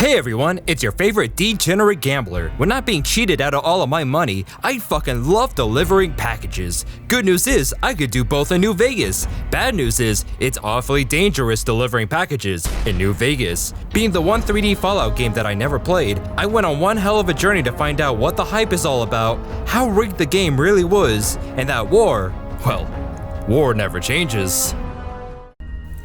Hey everyone, it's your favorite degenerate gambler. When not being cheated out of all of my money, I fucking love delivering packages. Good news is, I could do both in New Vegas. Bad news is, it's awfully dangerous delivering packages in New Vegas. Being the one 3D Fallout game that I never played, I went on one hell of a journey to find out what the hype is all about, how rigged the game really was, and that war never changes.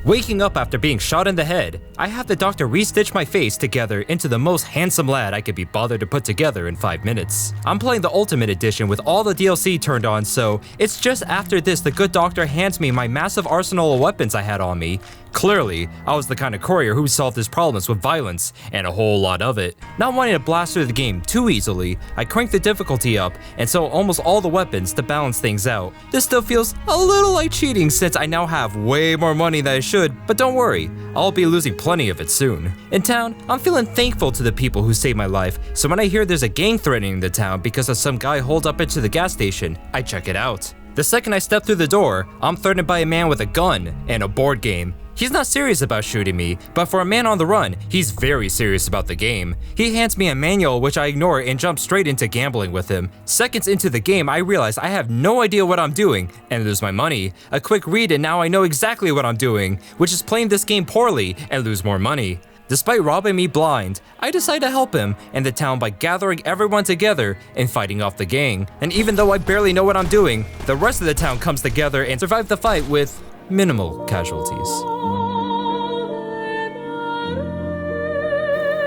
Waking up after being shot in the head, I have the doctor re-stitch my face together into the most handsome lad I could be bothered to put together in 5 minutes. I'm playing the Ultimate Edition with all the DLC turned on, so it's just after this the good doctor hands me my massive arsenal of weapons I had on me. Clearly, I was the kind of courier who solved his problems with violence, and a whole lot of it. Not wanting to blast through the game too easily, I cranked the difficulty up and sold almost all the weapons to balance things out. This still feels a little like cheating since I now have way more money than I should, but don't worry, I'll be losing plenty of it soon. In town, I'm feeling thankful to the people who saved my life, so when I hear there's a gang threatening the town because of some guy holed up into the gas station, I check it out. The second I step through the door, I'm threatened by a man with a gun and a board game. He's not serious about shooting me, but for a man on the run, he's very serious about the game. He hands me a manual which I ignore and jump straight into gambling with him. Seconds into the game, I realize I have no idea what I'm doing and lose my money. A quick read and now I know exactly what I'm doing, which is playing this game poorly and lose more money. Despite robbing me blind, I decide to help him and the town by gathering everyone together and fighting off the gang. And even though I barely know what I'm doing, the rest of the town comes together and survive the fight with minimal casualties.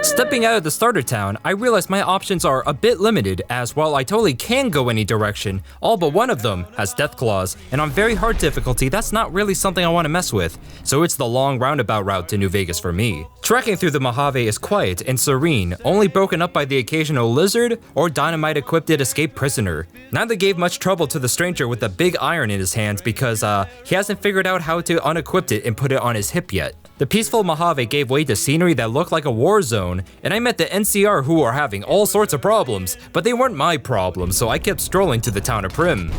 Stepping out of the starter town, I realize my options are a bit limited as while I totally can go any direction, all but one of them has death claws, and on very hard difficulty that's not really something I want to mess with, so it's the long roundabout route to New Vegas for me. Trekking through the Mojave is quiet and serene, only broken up by the occasional lizard or dynamite-equipped escaped prisoner. Neither gave much trouble to the stranger with the big iron in his hands because he hasn't figured out how to unequip it and put it on his hip yet. The peaceful Mojave gave way to scenery that looked like a war zone, and I met the NCR who are having all sorts of problems, but they weren't my problems, so I kept strolling to the town of Prim.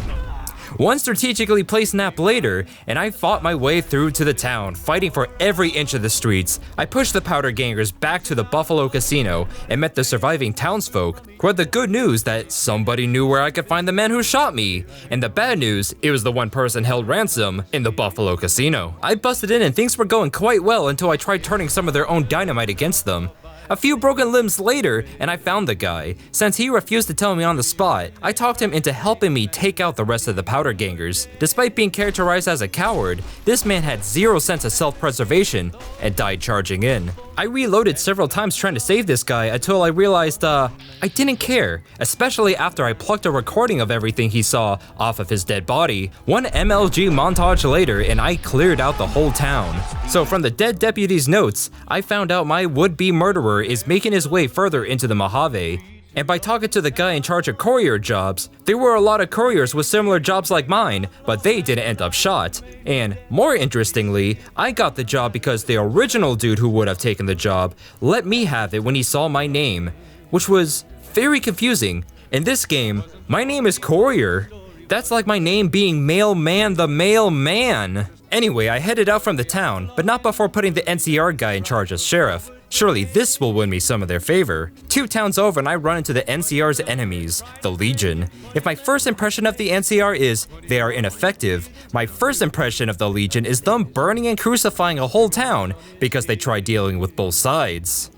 One strategically placed nap later, and I fought my way through to the town, fighting for every inch of the streets. I pushed the powder gangers back to the Buffalo Casino and met the surviving townsfolk, who had the good news that somebody knew where I could find the man who shot me, and the bad news, it was the one person held ransom in the Buffalo Casino. I busted in and things were going quite well until I tried turning some of their own dynamite against them. A few broken limbs later, and I found the guy. Since he refused to tell me on the spot, I talked him into helping me take out the rest of the powder gangers. Despite being characterized as a coward, this man had zero sense of self-preservation and died charging in. I reloaded several times trying to save this guy until I realized I didn't care, especially after I plucked a recording of everything he saw off of his dead body. One MLG montage later and I cleared out the whole town. So from the dead deputy's notes, I found out my would-be murderer is making his way further into the Mojave. And by talking to the guy in charge of courier jobs, there were a lot of couriers with similar jobs like mine, but they didn't end up shot. And more interestingly, I got the job because the original dude who would have taken the job let me have it when he saw my name, which was very confusing. In this game, my name is Courier. That's like my name being Mailman the Mailman. Anyway, I headed out from the town, but not before putting the NCR guy in charge as sheriff. Surely this will win me some of their favor. 2 towns over and I run into the NCR's enemies, the Legion. If my first impression of the NCR is they are ineffective, my first impression of the Legion is them burning and crucifying a whole town because they tried dealing with both sides.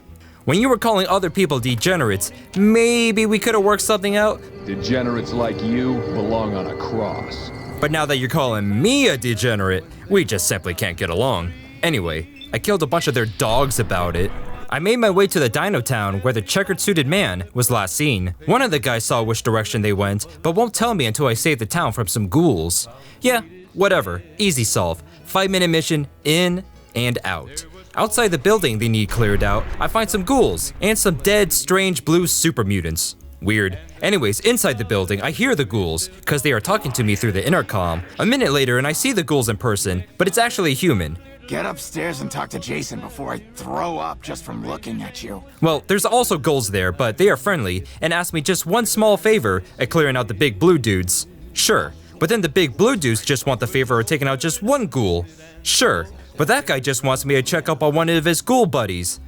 When you were calling other people degenerates, maybe we could have worked something out. Degenerates like you belong on a cross. But now that you're calling me a degenerate, we just simply can't get along. Anyway, I killed a bunch of their dogs about it. I made my way to the Dino Town where the checkered suited man was last seen. One of the guys saw which direction they went, but won't tell me until I save the town from some ghouls. Yeah, whatever, easy solve. 5-minute mission, in and out. Outside the building they need cleared out, I find some ghouls and some dead, strange blue super mutants. Weird. Anyways, inside the building, I hear the ghouls, cause they are talking to me through the intercom. A minute later and I see the ghouls in person, but it's actually a human. Get upstairs and talk to Jason before I throw up just from looking at you. Well, there's also ghouls there, but they are friendly and ask me just one small favor at clearing out the big blue dudes. Sure, but then the big blue dudes just want the favor of taking out just one ghoul. Sure, but that guy just wants me to check up on one of his ghoul buddies.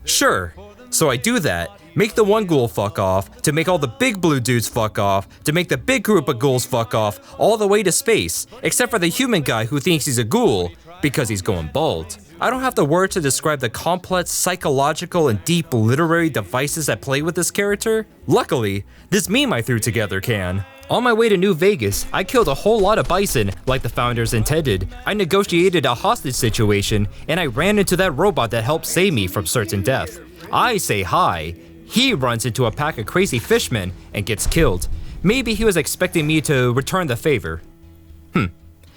Sure, So I do that, make the one ghoul fuck off, to make all the big blue dudes fuck off, to make the big group of ghouls fuck off, all the way to space, except for the human guy who thinks he's a ghoul, because he's going bald. I don't have the word to describe the complex psychological and deep literary devices that play with this character. Luckily, this meme I threw together can. On my way to New Vegas, I killed a whole lot of bison like the founders intended. I negotiated a hostage situation, and I ran into that robot that helped save me from certain death. I say hi. He runs into a pack of crazy fishmen and gets killed. Maybe he was expecting me to return the favor.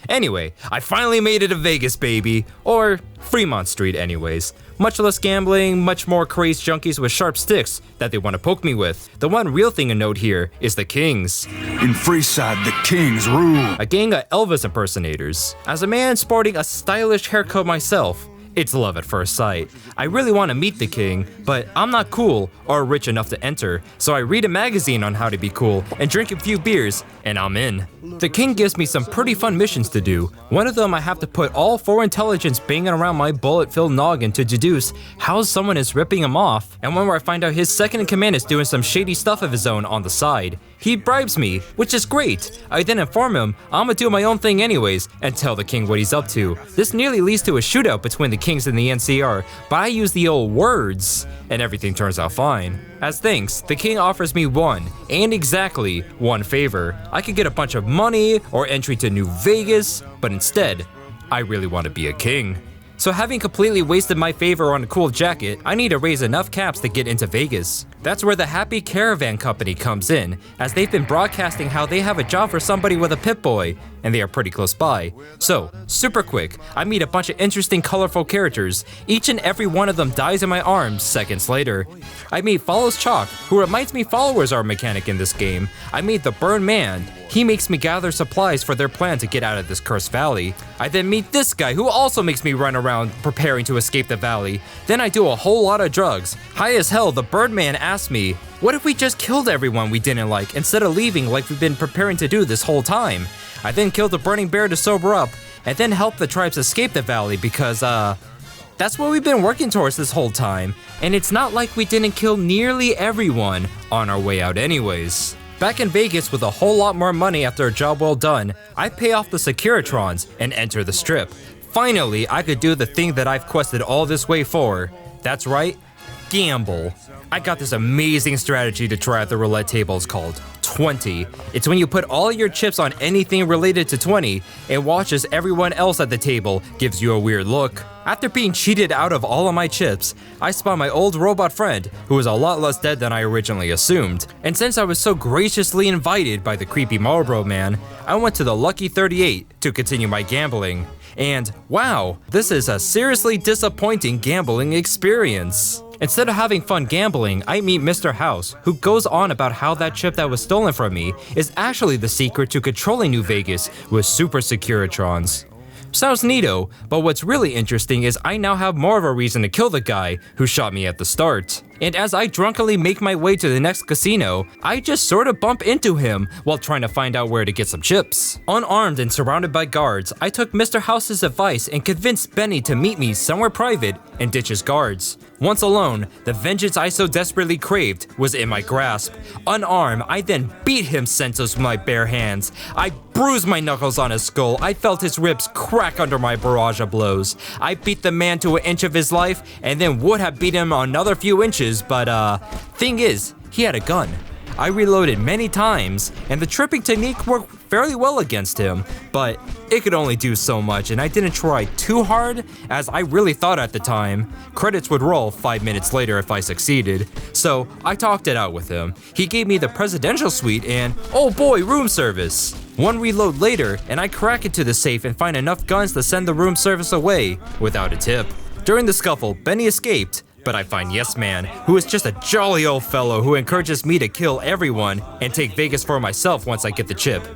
Anyway, I finally made it to Vegas, baby. Or Fremont Street anyways. Much less gambling, much more crazed junkies with sharp sticks that they want to poke me with. The one real thing to note here is the Kings. In Freeside, the Kings rule. A gang of Elvis impersonators. As a man sporting a stylish haircut myself, it's love at first sight. I really want to meet the king, but I'm not cool or rich enough to enter, so I read a magazine on how to be cool and drink a few beers, and I'm in. The king gives me some pretty fun missions to do. One of them I have to put all 4 intelligence banging around my bullet-filled noggin to deduce how someone is ripping him off, and one where I find out his second in command is doing some shady stuff of his own on the side. He bribes me, which is great. I then inform him I'ma do my own thing anyways and tell the king what he's up to. This nearly leads to a shootout between the kings and the NCR, but I use the old words and everything turns out fine. As thanks, the king offers me one, and exactly one favor. I could get a bunch of money or entry to New Vegas, but instead, I really want to be a king. So having completely wasted my favor on a cool jacket, I need to raise enough caps to get into Vegas. That's where the Happy Caravan Company comes in, as they've been broadcasting how they have a job for somebody with a Pip-Boy, and they are pretty close by. So, super quick, I meet a bunch of interesting colorful characters. Each and every one of them dies in my arms seconds later. I meet Follows Chalk, who reminds me followers are a mechanic in this game. I meet the Burn Man. He makes me gather supplies for their plan to get out of this cursed valley. I then meet this guy who also makes me run around preparing to escape the valley. Then I do a whole lot of drugs. High as hell, the Birdman asks me, what if we just killed everyone we didn't like instead of leaving like we've been preparing to do this whole time? I then killed the burning bear to sober up, and then help the tribes escape the valley because, that's what we've been working towards this whole time. And it's not like we didn't kill nearly everyone on our way out anyways. Back in Vegas with a whole lot more money after a job well done, I pay off the Securitrons and enter the strip. Finally, I could do the thing that I've quested all this way for. That's right, gamble. I got this amazing strategy to try at the roulette table. It's called 20. It's when you put all your chips on anything related to 20 and watch as everyone else at the table gives you a weird look. After being cheated out of all of my chips, I spot my old robot friend, who is a lot less dead than I originally assumed. And since I was so graciously invited by the creepy Marlboro man, I went to the Lucky 38 to continue my gambling. And wow, this is a seriously disappointing gambling experience. Instead of having fun gambling, I meet Mr. House, who goes on about how that chip that was stolen from me is actually the secret to controlling New Vegas with super Securitrons. Sounds neato, but what's really interesting is I now have more of a reason to kill the guy who shot me at the start. And as I drunkenly make my way to the next casino, I just sort of bump into him while trying to find out where to get some chips. Unarmed and surrounded by guards, I took Mr. House's advice and convinced Benny to meet me somewhere private and ditch his guards. Once alone, the vengeance I so desperately craved was in my grasp. Unarmed, I then beat him senseless with my bare hands. I bruised my knuckles on his skull. I felt his ribs crack under my barrage of blows. I beat the man to an inch of his life and then would have beat him another few inches, but thing is, he had a gun. I reloaded many times, and the tripping technique worked fairly well against him, but it could only do so much, and I didn't try too hard, as I really thought at the time. Credits would roll 5 minutes later if I succeeded, so I talked it out with him. He gave me the presidential suite and, oh boy, room service. One reload later, and I crack into the safe and find enough guns to send the room service away without a tip. During the scuffle, Benny escaped, but I find Yes Man, who is just a jolly old fellow who encourages me to kill everyone and take Vegas for myself once I get the chip.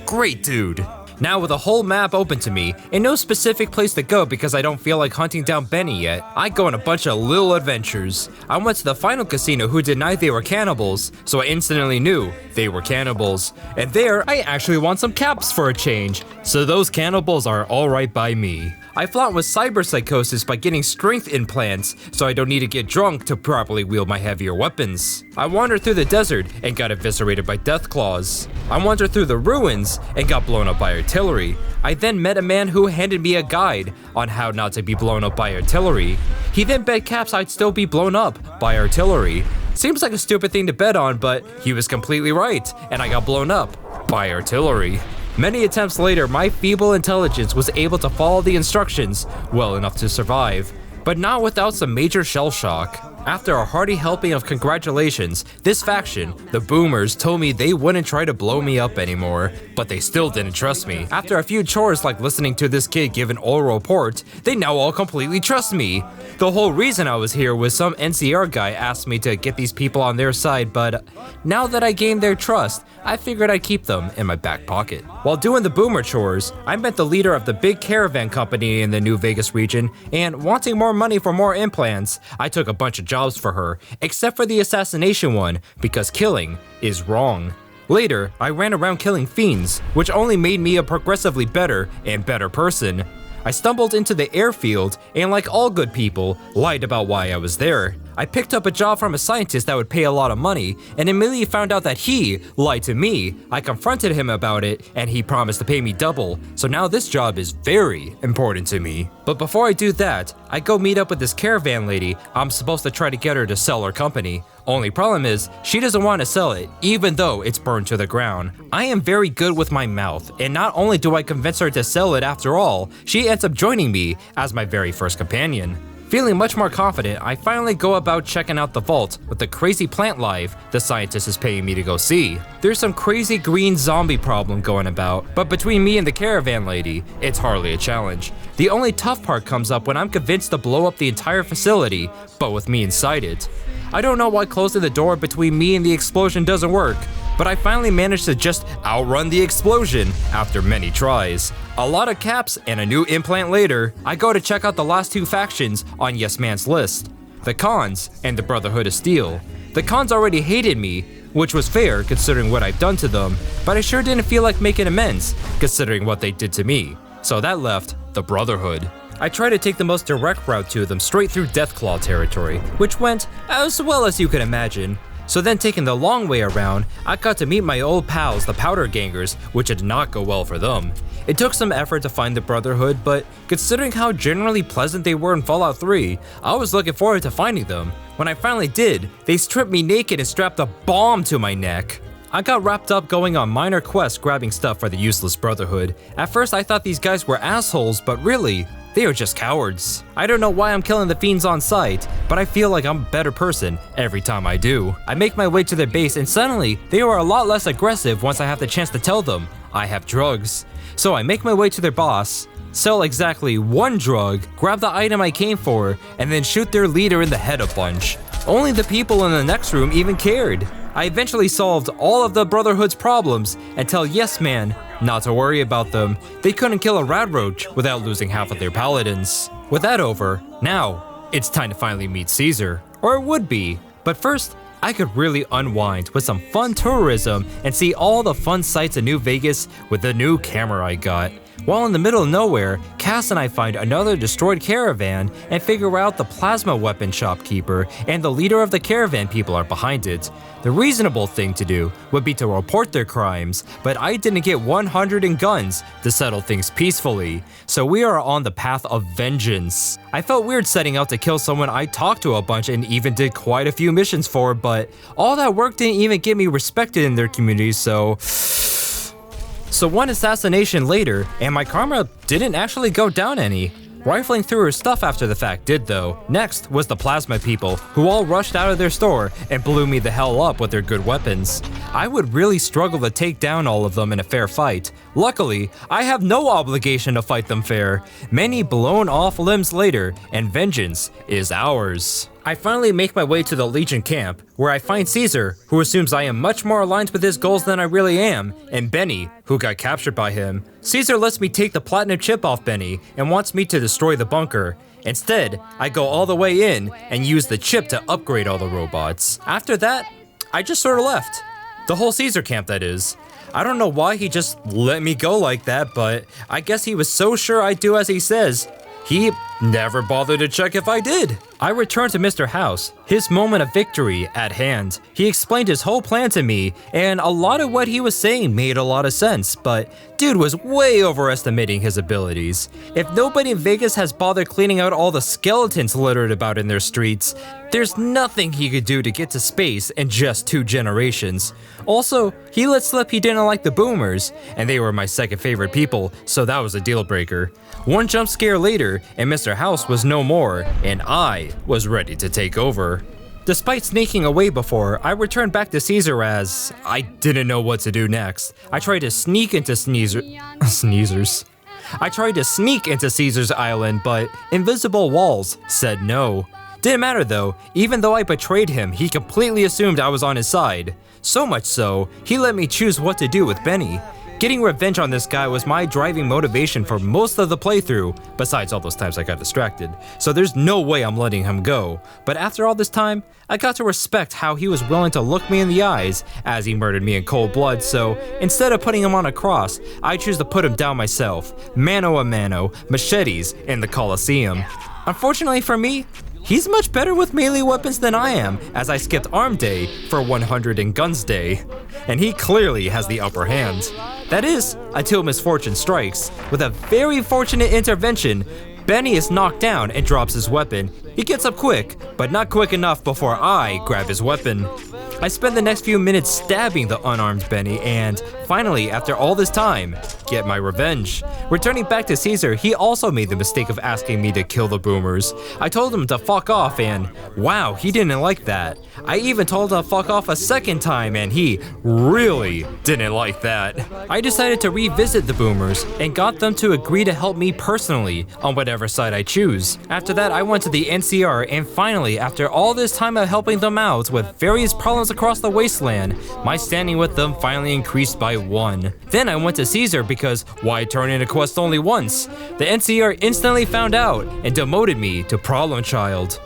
Great dude. Now with a whole map open to me, and no specific place to go because I don't feel like hunting down Benny yet, I go on a bunch of little adventures. I went to the final casino who denied they were cannibals, so I instantly knew they were cannibals. And there, I actually want some caps for a change, so those cannibals are alright by me. I flaunt with cyberpsychosis by getting strength implants, so I don't need to get drunk to properly wield my heavier weapons. I wandered through the desert and got eviscerated by death claws. I wandered through the ruins and got blown up by artillery. I then met a man who handed me a guide on how not to be blown up by artillery. He then bet caps I'd still be blown up by artillery. Seems like a stupid thing to bet on, but he was completely right, and I got blown up by artillery. Many attempts later, my feeble intelligence was able to follow the instructions well enough to survive, but not without some major shell shock. After a hearty helping of congratulations, this faction, the Boomers, told me they wouldn't try to blow me up anymore, but they still didn't trust me. After a few chores like listening to this kid give an oral report, they now all completely trust me. The whole reason I was here was some NCR guy asked me to get these people on their side, but now that I gained their trust, I figured I'd keep them in my back pocket. While doing the Boomer chores, I met the leader of the big caravan company in the New Vegas region, and wanting more money for more implants, I took a bunch of jobs for her, except for the assassination one, because killing is wrong. Later, I ran around killing fiends, which only made me a progressively better and better person. I stumbled into the airfield and, like all good people, lied about why I was there. I picked up a job from a scientist that would pay a lot of money, and immediately found out that he lied to me. I confronted him about it, and he promised to pay me double, so now this job is very important to me. But before I do that, I go meet up with this caravan lady. I'm supposed to try to get her to sell her company. Only problem is, she doesn't want to sell it, even though it's burned to the ground. I am very good with my mouth, and not only do I convince her to sell it after all, she ends up joining me as my very first companion. Feeling much more confident, I finally go about checking out the vault with the crazy plant life the scientist is paying me to go see. There's some crazy green zombie problem going about, but between me and the caravan lady, it's hardly a challenge. The only tough part comes up when I'm convinced to blow up the entire facility, but with me inside it. I don't know why closing the door between me and the explosion doesn't work, but I finally managed to just outrun the explosion after many tries. A lot of caps and a new implant later, I go to check out the last two factions on Yes Man's list, the Cons and the Brotherhood of Steel. The Cons already hated me, which was fair considering what I've done to them, but I sure didn't feel like making amends considering what they did to me, so that left the Brotherhood. I tried to take the most direct route to them straight through Deathclaw territory, which went as well as you could imagine. So then taking the long way around, I got to meet my old pals, the Powder Gangers, which did not go well for them. It took some effort to find the Brotherhood, but considering how generally pleasant they were in Fallout 3, I was looking forward to finding them. When I finally did, they stripped me naked and strapped a bomb to my neck. I got wrapped up going on minor quests grabbing stuff for the useless Brotherhood. At first I thought these guys were assholes, but really, they are just cowards. I don't know why I'm killing the fiends on sight, but I feel like I'm a better person every time I do. I make my way to their base and suddenly, they are a lot less aggressive once I have the chance to tell them I have drugs. So I make my way to their boss, sell exactly one drug, grab the item I came for, and then shoot their leader in the head a bunch. Only the people in the next room even cared. I eventually solved all of the Brotherhood's problems and tell Yes Man not to worry about them. They couldn't kill a radroach without losing half of their paladins. With that over, now it's time to finally meet Caesar. Or it would be. But first, I could really unwind with some fun tourism and see all the fun sights in New Vegas with the new camera I got. While in the middle of nowhere, Cass and I find another destroyed caravan and figure out the plasma weapon shopkeeper and the leader of the caravan people are behind it. The reasonable thing to do would be to report their crimes, but I didn't get 100 in guns to settle things peacefully, so we are on the path of vengeance. I felt weird setting out to kill someone I talked to a bunch and even did quite a few missions for, but all that work didn't even get me respected in their community, so one assassination later, and my karma didn't actually go down any. Rifling through her stuff after the fact did though. Next was the plasma people, who all rushed out of their store and blew me the hell up with their good weapons. I would really struggle to take down all of them in a fair fight. Luckily, I have no obligation to fight them fair. Many blown off limbs later, and vengeance is ours. I finally make my way to the Legion camp, where I find Caesar, who assumes I am much more aligned with his goals than I really am, and Benny, who got captured by him. Caesar lets me take the platinum chip off Benny and wants me to destroy the bunker. Instead, I go all the way in and use the chip to upgrade all the robots. After that, I just sort of left. The whole Caesar camp, that is. I don't know why he just let me go like that, but I guess he was so sure I'd do as he says. He never bothered to check if I did. I returned to Mr. House, his moment of victory at hand. He explained his whole plan to me, and a lot of what he was saying made a lot of sense, but dude was way overestimating his abilities. If nobody in Vegas has bothered cleaning out all the skeletons littered about in their streets, there's nothing he could do to get to space in just 2 generations. Also, he let slip he didn't like the boomers, and they were my second favorite people, so that was a deal breaker. One jump scare later, and Mr. House was no more, and I was ready to take over. Despite sneaking away before, I returned back to Caesar as I didn't know what to do next. I tried to sneak into Sneezers. I tried to sneak into Caesar's island, but invisible walls said no. Didn't matter though, even though I betrayed him, he completely assumed I was on his side. So much so, he let me choose what to do with Benny. Getting revenge on this guy was my driving motivation for most of the playthrough, besides all those times I got distracted, so there's no way I'm letting him go. But after all this time, I got to respect how he was willing to look me in the eyes as he murdered me in cold blood, so instead of putting him on a cross, I choose to put him down myself, mano a mano, machetes in the Colosseum. Unfortunately for me, he's much better with melee weapons than I am, as I skipped arm day for 100 in guns day. And he clearly has the upper hand. That is, until misfortune strikes. With a very fortunate intervention, Benny is knocked down and drops his weapon. He gets up quick, but not quick enough before I grab his weapon. I spend the next few minutes stabbing the unarmed Benny and, finally, after all this time, get my revenge. Returning back to Caesar, he also made the mistake of asking me to kill the boomers. I told him to fuck off and, wow, he didn't like that. I even told him to fuck off a second time and he really didn't like that. I decided to revisit the boomers and got them to agree to help me personally on whatever side I choose. After that, I went to the NCR and finally, after all this time of helping them out with various problems across the wasteland, my standing with them finally increased by 1. Then I went to Caesar because why turn in a quest only once? The NCR instantly found out and demoted me to problem child.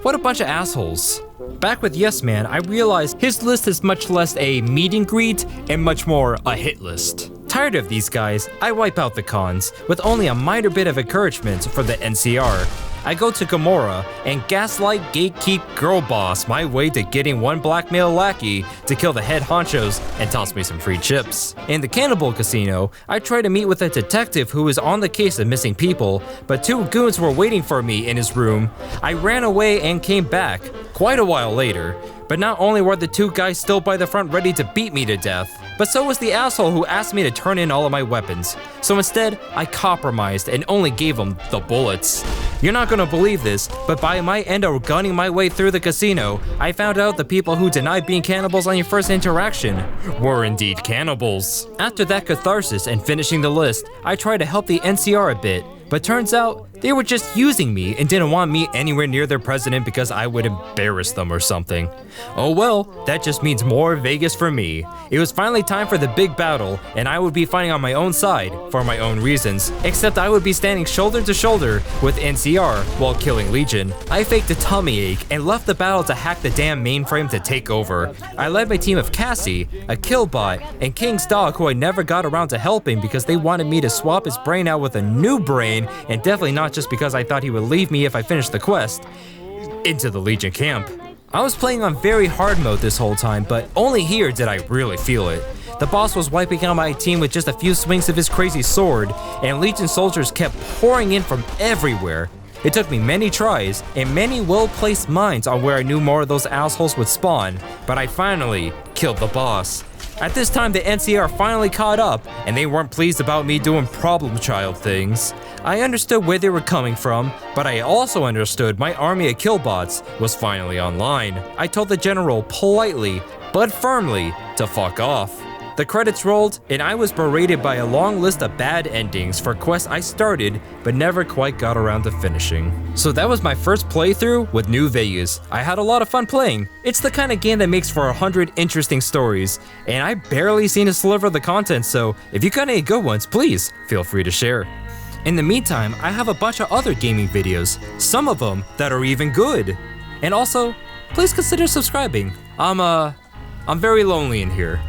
What a bunch of assholes. Back with Yes Man, I realized his list is much less a meet and greet and much more a hit list. Tired of these guys, I wipe out the cons with only a minor bit of encouragement for the NCR. I go to Gamora and gaslight gatekeep girl boss my way to getting one blackmail lackey to kill the head honchos and toss me some free chips. In the Cannibal Casino, I try to meet with a detective who is on the case of missing people, but 2 goons were waiting for me in his room. I ran away and came back quite a while later. But not only were the 2 guys still by the front ready to beat me to death, but so was the asshole who asked me to turn in all of my weapons. So instead, I compromised and only gave him the bullets. You're not gonna believe this, but by my end of gunning my way through the casino, I found out the people who denied being cannibals on your first interaction were indeed cannibals. After that catharsis and finishing the list, I tried to help the NCR a bit, but turns out they were just using me and didn't want me anywhere near their president because I would embarrass them or something. Oh well, that just means more Vegas for me. It was finally time for the big battle, and I would be fighting on my own side for my own reasons, except I would be standing shoulder to shoulder with NCR while killing Legion. I faked a tummy ache and left the battle to hack the damn mainframe to take over. I led my team of Cassie, a killbot, and King's dog who I never got around to helping because they wanted me to swap his brain out with a new brain, and definitely not just because I thought he would leave me if I finished the quest, into the Legion camp. I was playing on very hard mode this whole time, but only here did I really feel it. The boss was wiping out my team with just a few swings of his crazy sword, and Legion soldiers kept pouring in from everywhere. It took me many tries and many well-placed mines on where I knew more of those assholes would spawn, but I finally killed the boss. At this time, the NCR finally caught up, and they weren't pleased about me doing problem child things. I understood where they were coming from, but I also understood my army of killbots was finally online. I told the general politely, but firmly, to fuck off. The credits rolled, and I was berated by a long list of bad endings for quests I started but never quite got around to finishing. So that was my first playthrough with New Vegas. I had a lot of fun playing. It's the kind of game that makes for 100 interesting stories, and I barely seen a sliver of the content, so if you got any good ones, please feel free to share. In the meantime, I have a bunch of other gaming videos, some of them that are even good. And also, please consider subscribing. I'm very lonely in here.